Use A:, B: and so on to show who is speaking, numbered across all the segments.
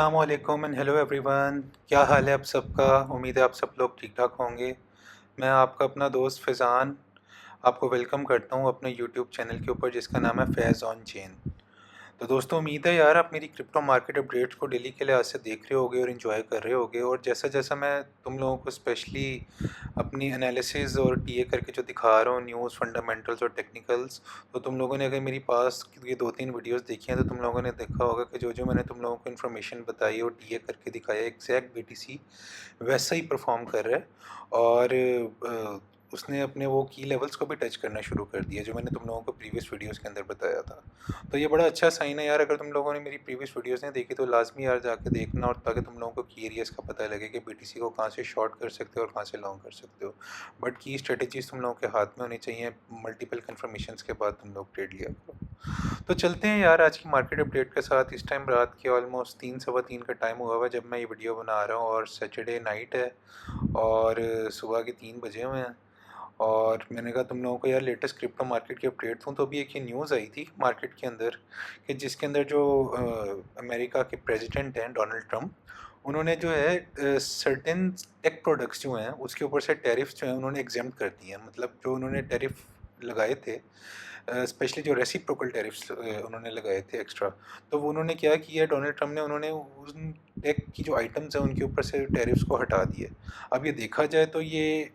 A: अस्सलामुअलैकुम and hello everyone. क्या हाल है आप सबका? उम्मीद है आप सब लोग ठीक ठाक होंगे। मैं आपका अपना दोस्त फैज़ान आपको वेलकम करता हूँ अपने यूट्यूब चैनल के ऊपर जिसका नाम है फैज़ ऑन चेन। तो दोस्तों उम्मीद है यार आप मेरी क्रिप्टो मार्केट अपडेट्स को डेली के लिहाज से देख रहे होगे और इन्जॉय कर रहे होगे। और जैसा जैसा मैं तुम लोगों को स्पेशली अपनी एनालिसिस और टीए करके जो दिखा रहा हूँ न्यूज़ फंडामेंटल्स और टेक्निकल्स, तो तुम लोगों ने अगर मेरी पास ये 2-3 वीडियोस देखी हैं तो तुम लोगों ने देखा होगा कि जो जो मैंने तुम लोगों को इन्फॉर्मेशन बताई और टीए करके दिखाया एग्जैक्ट बीटीसी वैसा ही परफॉर्म कर रहा है। और उसने अपने वो की लेवल्स को भी टच करना शुरू कर दिया जो मैंने तुम लोगों को प्रीवियस वीडियोस के अंदर बताया था। तो ये बड़ा अच्छा साइन है यार। अगर तुम लोगों ने मेरी प्रीवियस वीडियोस नहीं देखी तो लाजमी यार जाके देखना, और ताकि तुम लोगों को की एरियाज़ का पता लगे कि बीटीसी को कहाँ से शॉर्ट कर सकते हो और कहाँ से लॉन्ग कर सकते हो। बट की स्ट्रेटजीज तुम लोगों के हाथ में होनी चाहिए। मल्टीपल कन्फर्मेशंस के बाद तुम लोग ट्रेड लिया करो। तो चलते हैं यार आज की मार्केट अपडेट के साथ। इस टाइम रात के ऑलमोस्ट 3 सवा 3 का टाइम हुआ हुआ जब मैं ये वीडियो बना रहा हूँ, और सैटरडे नाइट है और सुबह के 3 बजे हुए हैं। और मैंने कहा तुम लोगों को यार लेटेस्ट क्रिप्टो मार्केट की अपडेट दूँ। तो अभी एक ये न्यूज़ आई थी मार्केट के अंदर कि जिसके अंदर जो अमेरिका के प्रेसिडेंट हैं डोनाल्ड ट्रम्प, उन्होंने जो है सर्टेन टेक प्रोडक्ट्स जो हैं उसके ऊपर से टैरिफ्स जो हैं उन्होंने एग्जेम्प्ट कर दिए हैं। मतलब जो उन्होंने टैरिफ लगाए थे, स्पेशली जो रेसिप्रोकल टैरिफ्स उन्होंने लगाए थे एक्स्ट्रा, तो वो उन्होंने क्या किया डोनाल्ड ट्रम्प ने, उन्होंने उन टेक की जो आइटम्स हैं उनके ऊपर से टैरिफ्स को हटा दिए। अब ये देखा जाए तो ये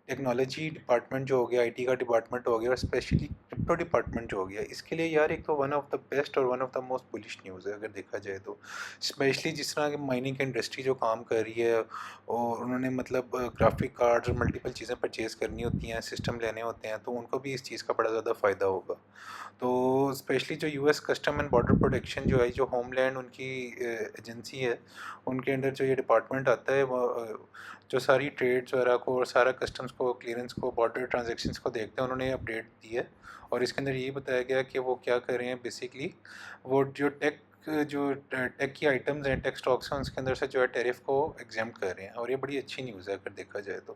A: टेक्नोलॉजी डिपार्टमेंट जो हो गया, आईटी का डिपार्टमेंट हो गया, और स्पेशली क्रिप्टो डिपार्टमेंट जो हो गया, इसके लिए यार एक तो वन ऑफ द बेस्ट और one of the most bullish news है अगर देखा जाए तो। स्पेशली जिस तरह की माइनिंग इंडस्ट्री जो काम कर रही है, और उन्होंने मतलब ग्राफिक कार्ड्स और मल्टीपल चीज़ें परचेज़ करनी होती हैं, सिस्टम लेने होते हैं, तो उनको भी इस चीज़ का बड़ा ज़्यादा फ़ायदा होगा। तो स्पेशली जो US custom and border protection जो है, जो होमलैंड उनकी एजेंसी है, उनके अंडर जो ये डिपार्टमेंट आता है वो जो सारी ट्रेड्स वगैरह को और सारा कस्टम्स को, क्लियरेंस को, बॉर्डर ट्रांजैक्शंस को देखते हैं, उन्होंने अपडेट दी है। और इसके अंदर ये बताया गया कि वो क्या कर रहे हैं बेसिकली, वो जो टेक की आइटम्स हैं, टेक स्टॉक्स हैं, उसके अंदर से जो है टैरिफ को एग्जेम्प्ट कर रहे हैं। और ये बड़ी अच्छी न्यूज़ है अगर देखा जाए तो।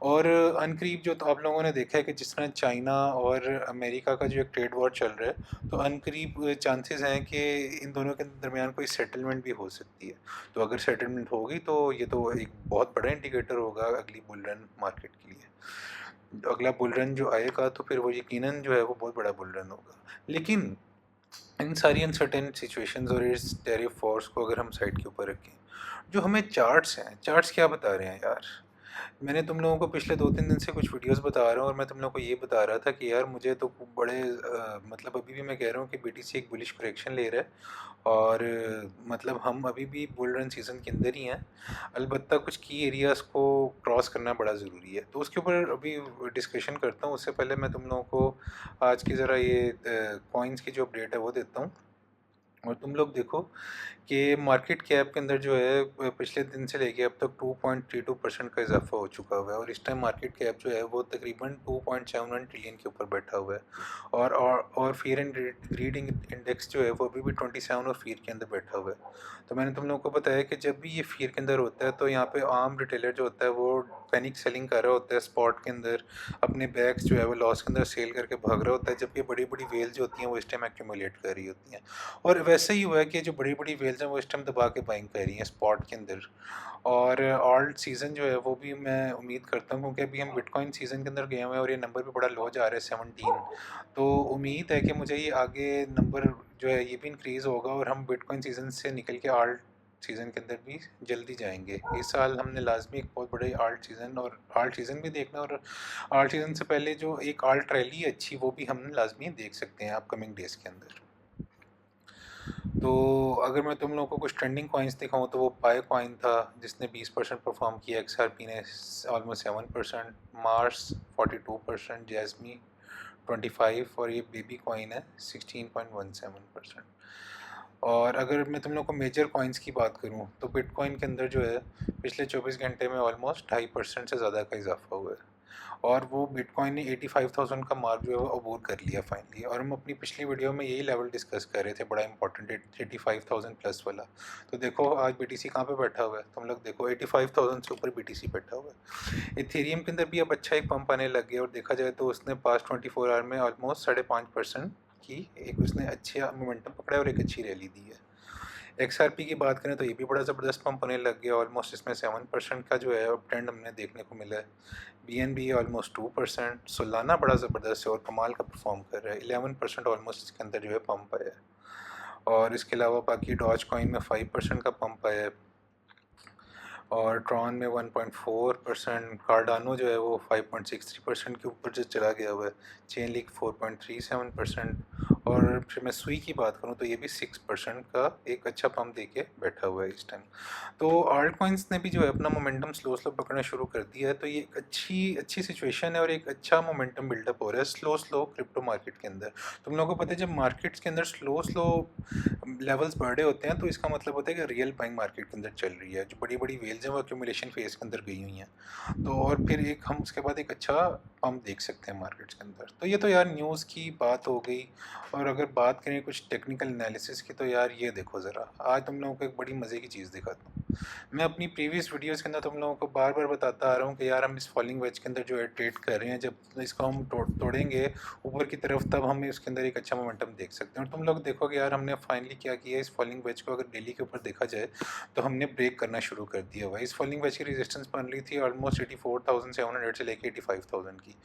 A: और अनकरीब जो तो आप लोगों ने देखा है कि जिस तरह चाइना और अमेरिका का जो एक ट्रेड वॉर चल रहा है, तो अनकरीब चांसेस हैं कि इन दोनों के दरमियान कोई सेटलमेंट भी हो सकती है। तो अगर सेटलमेंट होगी तो ये तो एक बहुत बड़ा इंडिकेटर होगा अगली बुल रन मार्केट के लिए। अगला बुल रन जो आएगा तो फिर वो यकीनन जो है वो बहुत बड़ा बुल रन होगा। लेकिन इन सारी अनसर्टेन सिचुएशंस और इस टैरिफ वॉर्स को अगर हम साइड के ऊपर रखें, जो हमें चार्ट्स हैं, चार्ट्स क्या बता रहे हैं यार। मैंने तुम लोगों को पिछले 2-3 दिन से कुछ वीडियोस बता रहा हूँ, और मैं तुम लोगों को ये बता रहा था कि यार मुझे तो बड़े मतलब अभी भी मैं कह रहा हूँ कि बीटीसी एक बुलिश करेक्शन ले रहा है। और मतलब हम अभी भी बुल रन सीज़न के अंदर ही हैं। अलबत्ता कुछ की एरियाज़ को क्रॉस करना बड़ा ज़रूरी है, तो उसके ऊपर अभी डिस्कशन करता हूँ। उससे पहले मैं तुम लोगों को आज की ज़रा ये कॉइन्स की जो अपडेट है वो देता हूँ। और तुम लोग देखो कि मार्केट कैप के अंदर जो है पिछले दिन से लेके अब तक 2.32% का इजाफा हो चुका हुआ है। और इस टाइम मार्केट कैप जो है वो तकरीबन 2.71 ट्रिलियन के ऊपर बैठा हुआ है। और फियर एंड ग्रीड इंडेक्स जो है वो अभी भी 27 और फियर के अंदर बैठा हुआ है। तो मैंने तुम लोगों को बताया कि जब भी ये फियर के अंदर होता है तो यहाँ पे आम रिटेलर जो होता है वो पैनिक सेलिंग कर रहा होता है स्पॉट के अंदर, अपने बैग्स जो है वो लॉस के अंदर सेल करके भाग रहा होता है, जबकि बड़ी बड़ी वेल जो होती हैं वो इस टाइम एक्यूमुलेट कर रही होती हैं। और वैसे ही हुआ है कि जो बड़ी बड़ी वेल्स हैं वो इस टाइम दबा के बाइंग कर रही हैं स्पॉट के अंदर। और ऑल्ट सीज़न जो है वो भी मैं उम्मीद करता हूँ, क्योंकि अभी हम बिटकॉइन सीज़न के अंदर गए हुए हैं और ये नंबर भी बड़ा लो जा रहा है 17। तो उम्मीद है कि मुझे ये आगे नंबर जो है ये भी इंक्रीज़ होगा और हम बिटकॉइन सीज़न से निकल के ऑल्ट सीज़न के अंदर भी जल्दी जाएंगे। इस साल हमने लाजमी एक बहुत बड़े आल्ट सीज़न, और आल्ट सीज़न भी देखना, और आल्ट सीज़न से पहले जो एक आल्ट रैली अच्छी वो भी हमने लाजमी देख सकते हैं अपकमिंग डेज़ के अंदर। तो अगर मैं तुम लोगों को कुछ ट्रेंडिंग कॉइन्स दिखाऊं तो वो पाई कॉइन था जिसने 20% परफॉर्म किया, एक्सआरपी ने ऑलमोस्ट 7%, मार्स 42%, जैस्मी 25, और ये बेबी कॉइन है 16.17%। और अगर मैं तुम लोग को मेजर कॉइन्स की बात करूं तो बिटकॉइन के अंदर जो है पिछले 24 घंटे में ऑलमोस्ट 2.5% से ज़्यादा का इजाफा हुआ है। और वो बिटकॉइन ने 85,000 का मार्क जो है वो अबूर कर लिया फाइनली। और हम अपनी पिछली वीडियो में यही लेवल डिस्कस कर रहे थे, बड़ा इंपॉर्टेंट 85,000 प्लस वाला। तो देखो आज बीटीसी कहाँ पे बैठा हुआ है, तुम लोग देखो 85,000 से ऊपर बीटीसी बैठा हुआ है। इथेरियम के अंदर भी अब अच्छा एक पंप आने लग गया, और देखा जाए तो उसने पास्ट 24 आवर में ऑलमोस्ट 5.5% की एक उसने अच्छा मोमेंटम पकड़ा है और एक अच्छी रैली दी है। XRP की बात करें तो ये भी बड़ा ज़बरदस्त पंप होने लग गया, ऑलमोस्ट इसमें 7% का जो है अब ट्रेंड हमने देखने को मिला है। BNB ऑलमोस्ट 2%, सोलाना बड़ा ज़बरदस्त है और कमाल का परफॉर्म कर रहा है, 11% ऑलमोस्ट इसके अंदर जो है पंप आया है। और इसके अलावा बाकी डॉज कॉइन में 5% का पंप आया है, और ट्रॉन में 1.4%, कार्डानो जो है वो 5.63% के ऊपर जो चला गया हुआ है, चेन लीक 4.37%, और फिर मैं सुई की बात करूँ तो ये भी 6% का एक अच्छा पंप दे के बैठा हुआ है इस टाइम। तो आल्ट कॉइन्स ने भी जो है अपना मोमेंटम स्लो स्लो पकड़ना शुरू कर दिया है, तो ये एक अच्छी अच्छी सिचुएशन है और एक अच्छा मोमेंटम बिल्डअप हो रहा है स्लो स्लो क्रिप्टो मार्केट के अंदर। तुम लोगों को पता है जब मार्केट्स के अंदर स्लो स्लो लेवल्स बढ़े होते हैं तो इसका मतलब होता है कि रियल बाइंग मार्केट के अंदर चल रही है, जो बड़ी बड़ी वेल्स हैं वो एक्यूमुलेशन फेज के अंदर गई हुई हैं। तो और फिर एक हम उसके बाद एक अच्छा पंप देख सकते हैं मार्केट्स के अंदर। तो ये तो यार न्यूज़ की बात हो गई। और अगर बात करें कुछ टेक्निकल एनालिसिस की तो यार ये देखो ज़रा, आज तुम लोगों को एक बड़ी मज़े की चीज़ दिखाता हूँ। मैं अपनी प्रीवियस वीडियोस के अंदर तुम लोगों को बार बार बताता आ रहा हूँ कि यार हम इस फॉलिंग वेज के अंदर जो है ट्रेड कर रहे हैं, जब इसको हम तोड़ेंगे ऊपर की तरफ तब हम इसके अंदर एक अच्छा मोमेंटम देख सकते हैं। और तुम लोग देखोगे यार हमने फाइनली क्या किया, इस फॉलिंग वेज को अगर डेली के ऊपर देखा जाए तो हमने ब्रेक करना शुरू कर दिया हुआ है। इस फॉलिंग वेज की रेजिस्टेंस बन रही थी ऑलमोस्ट 84,700 से लेके 85,000 की,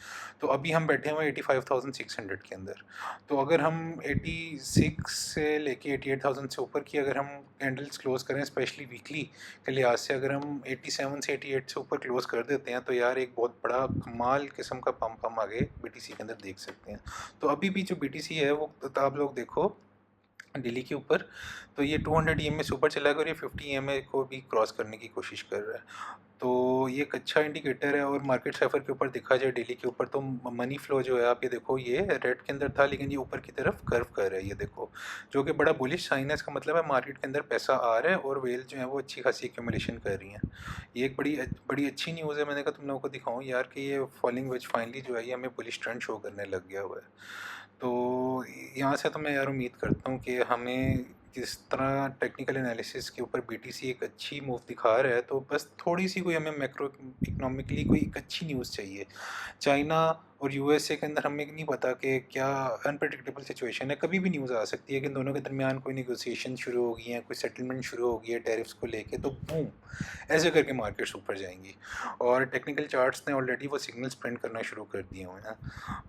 A: तो अभी हम बैठे हुए 85,600 के अंदर। तो अगर हम 86 से लेके 88,000 से ऊपर की अगर हम कैंडल्स क्लोज करें, स्पेशली वीकली के लिहाज से, अगर हम 87 से 88 से ऊपर क्लोज कर देते हैं तो यार एक बहुत बड़ा कमाल किस्म का पंप हम आगे BTC के अंदर देख सकते हैं। तो अभी भी जो BTC है वो तो आप लोग देखो डेली के ऊपर, तो ये 200 EMA से ऊपर चला गया और ये 50 EMA को भी क्रॉस करने की कोशिश कर रहा है। तो ये एक अच्छा इंडिकेटर है। और मार्केट साइफर के ऊपर देखा जाए डेली के ऊपर तो मनी फ्लो जो है आप ये देखो ये रेड के अंदर था लेकिन ये ऊपर की तरफ कर्व कर रहा है, ये देखो, जो कि बड़ा बुलिश साइन है। इसका मतलब है मार्केट के अंदर पैसा आ रहा है और वेल जो है वो अच्छी खासी एक्यूमुलेशन कर रही हैं। ये एक बड़ी बड़ी अच्छी न्यूज़ है। मैंने कहा तुम लोगों को दिखाऊं यार कि ये फॉलिंग वेज फाइनली जो है ये हमें बुलिश ट्रेंड शो करने लग गया हुआ है। तो यहाँ से तो मैं यार उम्मीद करता हूँ कि हमें जिस तरह टेक्निकल एनालिसिस के ऊपर BTC एक अच्छी मूव दिखा रहा है, तो बस थोड़ी सी कोई हमें मैक्रो इकोनॉमिकली कोई एक अच्छी न्यूज़ चाहिए। चाइना और USA के अंदर हमें नहीं पता कि क्या अनप्रडिक्टेबल सिचुएशन है, कभी भी न्यूज़ आ सकती है कि इन दोनों के दरमियान कोई नेगोशिएशन शुरू हो गई है, कोई सेटलमेंट शुरू हो गई है टैरिफ्स को लेके, तो बूम ऐसे करके मार्केट्स ऊपर जाएंगी। और टेक्निकल चार्ट्स ने ऑलरेडी वो सिग्नल्स प्रिंट करना शुरू कर दिए हुए हैं।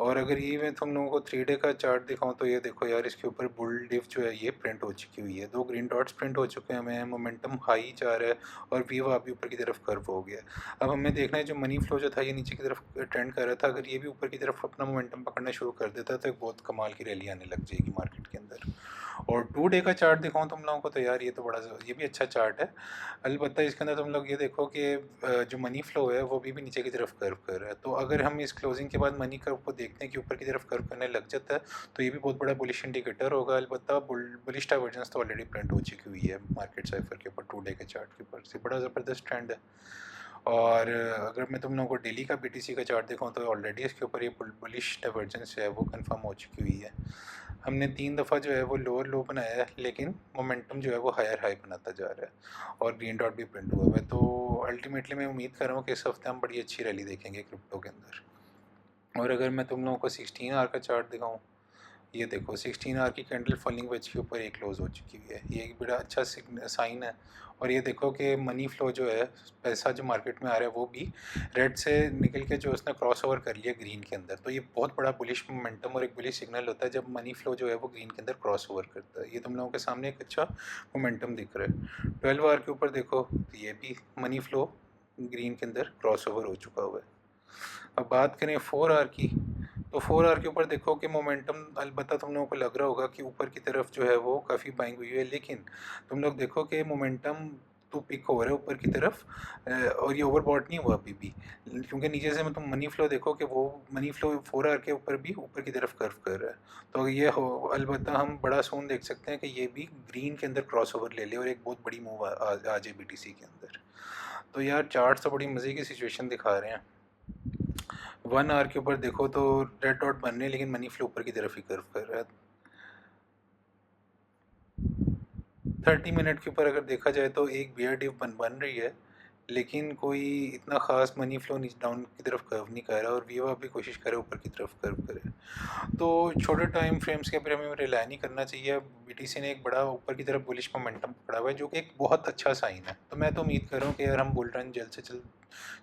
A: और अगर ये मैं तुम लोगों को 3 डे का चार्ट दिखाऊं तो ये देखो यार इसके ऊपर बुल डिप जो है ये प्रिंट हो चुकी हुई है, 2 ग्रीन डॉट्स प्रिंट हो चुके हैं हमें, मोमेंटम हाई जा रहा है और वीव अभी ऊपर की तरफ कर्व हो गया। अब हमें देखना है जो मनी फ्लो जो था ये नीचे की तरफ ट्रेंड कर रहा था, अगर ये भी ऊपर की तरफ अपना मोमेंटम पकड़ना शुरू कर देता तो एक बहुत कमाल की रैली आने लग जाएगी मार्केट के अंदर। और 2 डे का चार्ट दिखाऊं तुम लोगों को तो यार ये तो बड़ा ये भी अच्छा चार्ट है। अलबत्ता इसके अंदर तुम लोग ये देखो कि जो मनी फ्लो है वो भी नीचे की तरफ कर्व कर रहा है। तो अगर हम इस क्लोजिंग के बाद मनी कर्व को देखते हैं कि ऊपर की तरफ कर्व करने लग जाता है तो ये भी बहुत बड़ा बुलिश इंडिकेटर होगा। अलबत्ता बुलिश डाइवर्जेंस तो ऑलरेडी प्रिंट हो चुकी हुई है मार्केट साइफर के ऊपर 2 डे के चार्ट के ऊपर से, बड़ा ज़बरदस्त ट्रेंड है। और अगर मैं तुम लोगों को डेली का BTC का चार्ट दिखाऊं तो ऑलरेडी इसके ऊपर ये बुलिश डाइवर्जेंस है वो कंफर्म हो चुकी हुई है। हमने 3 दफ़ा जो है वो लोअर लो बनाया है लेकिन मोमेंटम जो है वो हायर हाई बनाता जा रहा है और ग्रीन डॉट भी प्रिंट हुआ है। तो अल्टीमेटली मैं उम्मीद कर रहा हूँ कि इस हफ्ते हम बड़ी अच्छी रैली देखेंगे क्रिप्टो के अंदर। और अगर मैं तुम लोगों को 16 आवर का चार्ट दिखाऊँ, ये देखो 16 आवर की कैंडल फॉलिंग वेज के ऊपर एक क्लोज हो चुकी हुई है, ये एक बड़ा अच्छा साइन है। और ये देखो कि मनी फ्लो जो है, पैसा जो मार्केट में आ रहा है वो भी रेड से निकल के जो उसने क्रॉस ओवर कर लिया ग्रीन के अंदर। तो ये बहुत बड़ा बुलिश मोमेंटम और एक बुलिश सिग्नल होता है जब मनी फ्लो जो है वो ग्रीन के अंदर क्रॉस ओवर करता है। ये तुम लोगों के सामने एक अच्छा मोमेंटम दिख रहा है। 12 आवर के ऊपर देखो तो ये भी मनी फ्लो ग्रीन के अंदर क्रॉस ओवर हो चुका हुआ है। अब बात करें 4 आवर की, तो 4 आवर के ऊपर देखो कि मोमेंटम अलबत्ता तुम लोगों को लग रहा होगा कि ऊपर की तरफ जो है वो काफ़ी बाइंग हुई है, लेकिन तुम लोग देखो कि मोमेंटम तो पिक हो रहा है ऊपर की तरफ और ये ओवरबॉट नहीं हुआ अभी भी, क्योंकि नीचे से तुम मनी फ्लो देखो कि वो मनी फ्लो 4 आवर के ऊपर भी ऊपर की तरफ कर्व कर रहा है। तो ये हो अलबत्ता हम बड़ा सून देख सकते हैं कि ये भी ग्रीन के अंदर क्रॉस ओवर ले ले और एक बहुत बड़ी मूव आ जाए BTC के अंदर। तो यार चार्ट तो बड़ी मज़े की सिचुएशन दिखा रहे हैं। 1 आवर के ऊपर देखो तो रेड डॉट बन रहे हैं लेकिन मनी फ्लो ऊपर की तरफ ही कर्व कर रहा है। 30 मिनट के ऊपर अगर देखा जाए तो एक बियर डिप बन रही है लेकिन कोई इतना ख़ास मनी फ्लो नीचे डाउन की तरफ कर्व नहीं कर रहा, और वीवा भी कोशिश करे ऊपर की तरफ कर्व करे। तो छोटे टाइम फ्रेम्स के ऊपर हमें रिलाई नहीं करना चाहिए। बीटीसी ने एक बड़ा ऊपर की तरफ बुलिश मोमेंटम पकड़ा हुआ है, जो कि एक बहुत अच्छा साइन है। तो मैं तो उम्मीद कर रहा हूँ कि यार हम बुल रन जल्द से जल्द,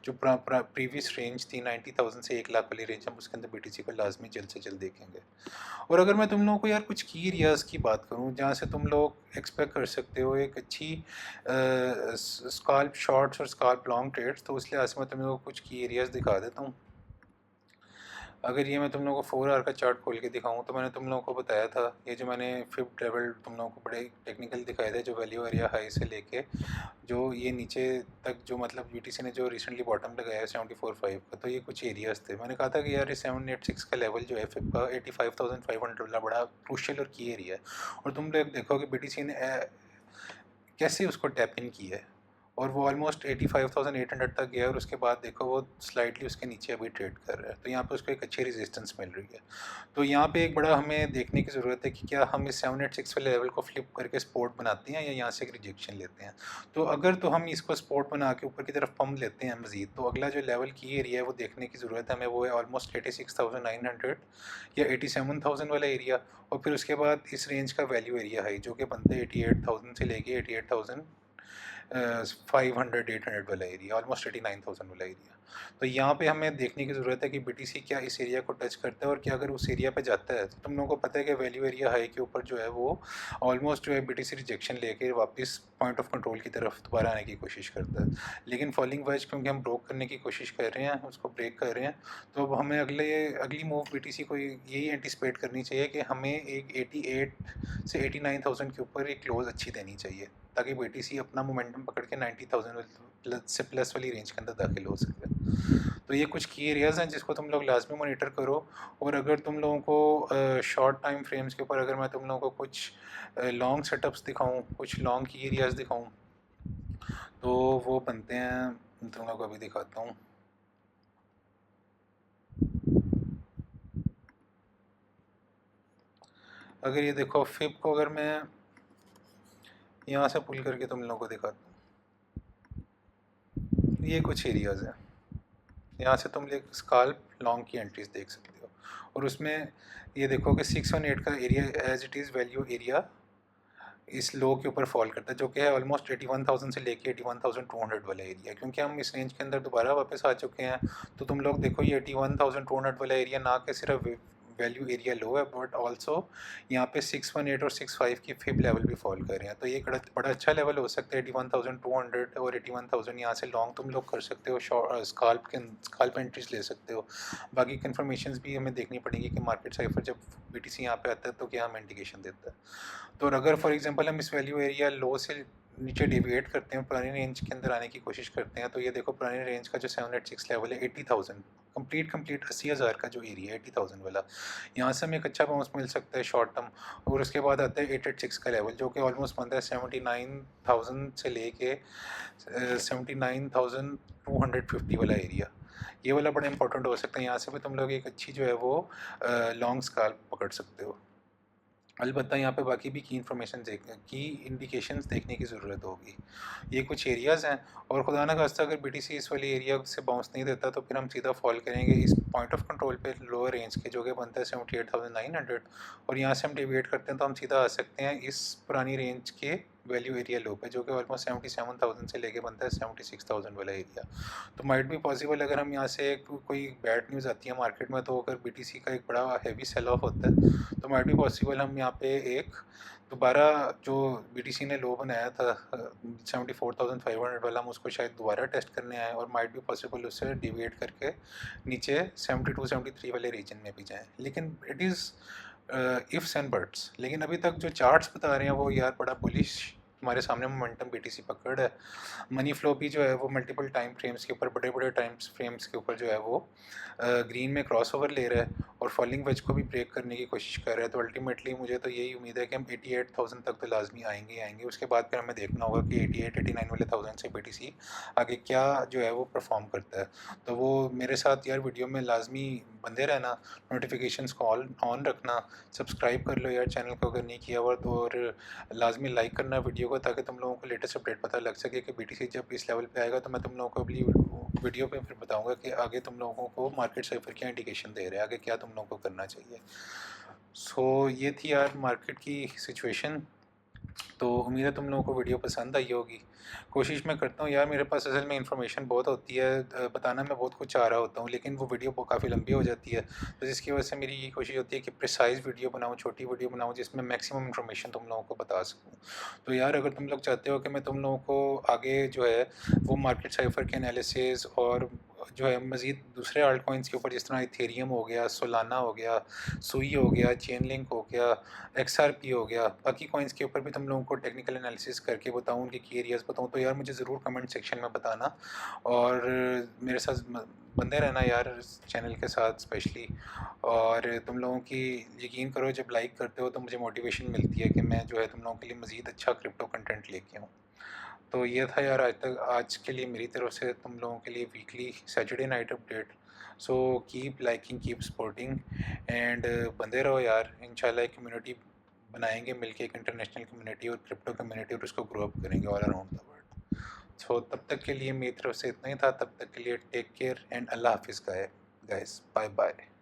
A: जो प्रीवियस रेंज थी 90,000 से 1 लाख वाली रेंज, हम उसके अंदर बीटीसी को लाजमी जल्द से जल्द देखेंगे। और अगर मैं तुम लोगों को यार कुछ की एरियाज़ की बात करूँ जहाँ से तुम लोग एक्सपेक्ट कर सकते हो एक अच्छी स्काल्प शॉर्ट्स और स्काल्प लॉन्ग ट्रेड्स, तो उस लिहाज से मैं तुम लोगों को कुछ की एरियाज़ दिखा देता हूँ। अगर ये मैं तुम लोगों को 4 आवर का चार्ट खोल के दिखाऊं, तो मैंने तुम लोगों को बताया था, ये जो मैंने फिफ्थ लेवल तुम लोगों को बड़े टेक्निकल दिखाए थे, जो वैल्यू एरिया हाई से लेके जो ये नीचे तक, जो मतलब बीटीसी ने जो रिसेंटली बॉटम लगाया है 74.5 का, तो ये कुछ एरियाज थे। मैंने कहा था कि यार ये 786 का लेवल जो है फिप का 85,500 वाला बड़ा क्रूशियल और की एरिया है। और तुम लोग देखो कि बीटीसी ने कैसे उसको टैप इन किया है, और वो ऑलमोस्ट 85,800 तक गया, और उसके बाद देखो वो स्लाइटली उसके नीचे अभी ट्रेड कर रहा है। तो यहाँ पे उसको एक अच्छी रेजिस्टेंस मिल रही है। तो यहाँ पे एक बड़ा हमें देखने की ज़रूरत है कि क्या हम इस 786 वाले लेवल को फ्लिप करके सपोर्ट बनाते हैं या यहाँ से एक रिजेक्शन लेते हैं। तो अगर तो हम इसको सपोर्ट बना के ऊपर की तरफ पम्प लेते हैं मज़ीद, तो अगला जो लेवल की एरिया है वो देखने की ज़रूरत है हमें, वो है ऑलमोस्ट 86,900 या 87,000 वाला एरिया। और फिर उसके बाद इस रेंज का वैल्यू एरिया है जो कि बनते हैं 88,000 से लेके 88,500 800 वाला एरिया, ऑलमोस्ट 89,000 वाला एरिया। तो यहाँ पे हमें देखने की ज़रूरत है कि बीटीसी क्या इस एरिया को टच करता है, और क्या अगर उस एरिया पे जाता है, तो तुम लोगों को पता है कि वैल्यू एरिया हाई के ऊपर जो है वो ऑलमोस्ट जो है बीटीसी रिजेक्शन लेके वापस पॉइंट ऑफ कंट्रोल की तरफ दोबारा आने की कोशिश करता है। लेकिन फॉलिंग वेज क्योंकि हम ब्रोक करने की कोशिश कर रहे हैं, उसको ब्रेक कर रहे हैं, तो अब हमें अगली मूव बीटीसी को यही एंटिसिपेट करनी चाहिए कि हमें एक 88 से 89,000 के ऊपर एक क्लोज अच्छी देनी चाहिए, ताकि बीटीसी अपना मोमेंटम पकड़ के 90,000 से प्लस वाली रेंज के अंदर दाखिल हो सके। तो ये कुछ की एरियाज़ हैं जिसको तुम लोग लाजमी मॉनिटर करो। और अगर तुम लोगों को शॉर्ट टाइम फ्रेम्स के ऊपर अगर मैं तुम लोगों को कुछ लॉन्ग सेटअप्स दिखाऊं, कुछ लॉन्ग की एरियाज़ दिखाऊं, तो वो बनते हैं, तुम लोगों को अभी दिखाता हूँ। अगर ये देखो फिप को अगर मैं यहाँ से पुल करके तुम लोगों को दिखाता हूँ, ये कुछ एरियाज़ हैं। यहाँ से तुम एक स्काल्प लॉन्ग की एंट्रीज देख सकते हो, और उसमें ये देखो कि 618 का area as it is value area इस लो के ऊपर फॉल करता है, जो कि है ऑलमोस्ट 81,000 से लेके 81,200 वाला एरिया। क्योंकि हम इस रेंज के अंदर दोबारा वापस आ चुके हैं, तो तुम लोग देखो ये 81,200 वाला एरिया ना कि सिर्फ वैल्यू एरिया लो है, बट ऑल्सो यहाँ पे 618 और 65 की फिब लेवल भी फॉल कर रहे हैं। तो ये बड़ा अच्छा लेवल हो सकता है 81,200 और 81,000। यहाँ से लॉन्ग तुम लोग कर सकते हो, स्काल्प एंट्रीज ले सकते हो। बाकी कन्फर्मेशन भी हमें देखनी पड़ेगी कि मार्केट साइफर जब बीटीसी यहाँ पे आता है तो क्या हमें इंडिकेशन देता है। तो अगर फॉर एग्जांपल हम इस वैल्यू एरिया लो से नीचे डेविएट करते हैं, पुरानी रेंज के अंदर आने की कोशिश करते हैं, तो ये देखो पुरानी रेंज का जो 786 लेवल है 80,000 कंप्लीट 80,000 का जो एरिया है 80,000 वाला, यहाँ से हमें एक अच्छा बाउंस मिल सकता है शॉर्ट टर्म। और उसके बाद आता है 886 का लेवल, जो कि ऑलमोस्ट बनता है 79,000 से लेके 79,250 वाला एरिया। ये वाला बड़ा इंपॉर्टेंट हो सकता है, यहाँ से भी तुम लोग एक अच्छी जो है वो लॉन्ग स्काल्प पकड़ सकते हो। अलबत्ता यहाँ पे बाकी भी की इन्फॉर्मेशन की इंडिकेशंस देखने की ज़रूरत होगी। ये कुछ एरियाज़ हैं, और खुदा ना खास्ता अगर बीटीसी इस वाली एरिया से बाउंस नहीं देता, तो फिर हम सीधा फॉल करेंगे इस पॉइंट ऑफ कंट्रोल पे लोअर रेंज के, जो कि बनता है 78,900। और यहाँ से हम डिविएट करते हैं तो हम सीधा आ सकते हैं इस पुरानी रेंज के वैल्यू एरिया लो पे, जो कि ऑलमोस्ट 77,000 से लेके बनता है 76,000 वाला एरिया। तो माइट भी पॉसिबल अगर हम यहाँ से कोई बैड न्यूज़ आती है मार्केट में, तो अगर बीटीसी का एक बड़ा हैवी सेल ऑफ होता है, तो माइट भी पॉसिबल हम यहाँ पे एक दोबारा जो बीटीसी ने लो बनाया था 74,500 वाला, हम उसको शायद दोबारा टेस्ट करने आए, और माइट भी पॉसिबल उससे डिविएट करके नीचे 72-73 वाले रीजन में भी जाएं। लेकिन it is ifs and buts. लेकिन अभी तक जो चार्ट्स बता रहे हैं वो यार बड़ा बुलिश हमारे सामने मोमेंटम बीटीसी पकड़ है। मनी फ्लो भी जो है वो मल्टीपल टाइम फ्रेम्स के ऊपर, बड़े बड़े टाइम फ्रेम्स के ऊपर जो है वो ग्रीन में क्रॉस ओवर ले रहा है। और फॉलिंग वेज को भी ब्रेक करने की कोशिश कर रहा है। तो अल्टीमेटली मुझे तो यही उम्मीद है कि हम 88,000 तक तो लाजमी आएंगे ही आएंगे। उसके बाद फिर हमें देखना होगा कि 88-89 वाले थाउजेंड से BTC आगे क्या जो है वो परफॉर्म करता है। तो वो मेरे साथ यार वीडियो में लाजमी बंदे रहना, नोटिफिकेशंस को ऑन रखना, सब्सक्राइब कर लो यार चैनल को अगर नहीं किया हुआ तो, और लाजमी लाइक करना वीडियो को, ताकि तुम लोगों को लेटेस्ट अपडेट पता लग सके कि BTC जब इस लेवल पे आएगा तो मैं तुम लोगों को अगली वीडियो पे फिर बताऊंगा कि आगे तुम लोगों को मार्केट साइफर क्या इंडिकेशन दे रहे हैं, आगे क्या तुम लोगों को करना चाहिए। सो ये थी यार मार्केट की सिचुएशन। तो उम्मीद है तुम लोगों को वीडियो पसंद आई होगी। कोशिश मैं करता हूँ यार, मेरे पास असल में इन्फॉर्मेशन बहुत होती है, बताना मैं बहुत कुछ चाह रहा होता हूँ, लेकिन वो वीडियो काफ़ी लंबी हो जाती है। तो जिसकी वजह से मेरी ये कोशिश होती है कि प्रिसाइज वीडियो बनाऊँ, छोटी वीडियो बनाऊँ जिसमें मैक्सिमम इन्फॉर्मेशन तुम लोगों को बता सकूँ। तो यार अगर तुम लोग चाहते हो कि मैं तुम लोगों को आगे जो है वो मार्केट साइफर के एनालिसिस और जो है मज़ीद दूसरे आल्ट कॉइन्स के ऊपर, जिस तरह इथेरियम हो गया, सोलाना हो गया, सुई हो गया, चेन लिंक हो गया, XRP हो गया, बाकी कॉइन्स के ऊपर भी तुम लोगों को टेक्निकल एनालिसिस करके बताऊँ, उनके की एरियाज़ बताऊँ, तो यार मुझे ज़रूर कमेंट सेक्शन में बताना। और मेरे साथ बंदे रहना यार इस चैनल के साथ स्पेशली। और तुम लोगों की यकीन करो जब लाइक करते हो तो मुझे मोटिवेशन मिलती है कि मैं जो है तुम लोगों के लिए मज़ीद अच्छा क्रिप्टो कंटेंट लेके आऊँ। तो ये था यार आज के लिए मेरी तरफ से तुम लोगों के लिए weekly Saturday night update. So keep liking, keep supporting and बंदे रहो यार। इंशाल्लाह एक कम्युनिटी बनाएंगे मिलके, एक इंटरनेशनल कम्युनिटी और क्रिप्टो कम्युनिटी, और उसको ग्रो अप करेंगे ऑल अराउंड द वर्ल्ड। सो तब तक के लिए मेरी तरफ से इतना ही था। तब तक के लिए टेक केयर एंड अल्लाह हाफिज़ गाइस, बाय बाय।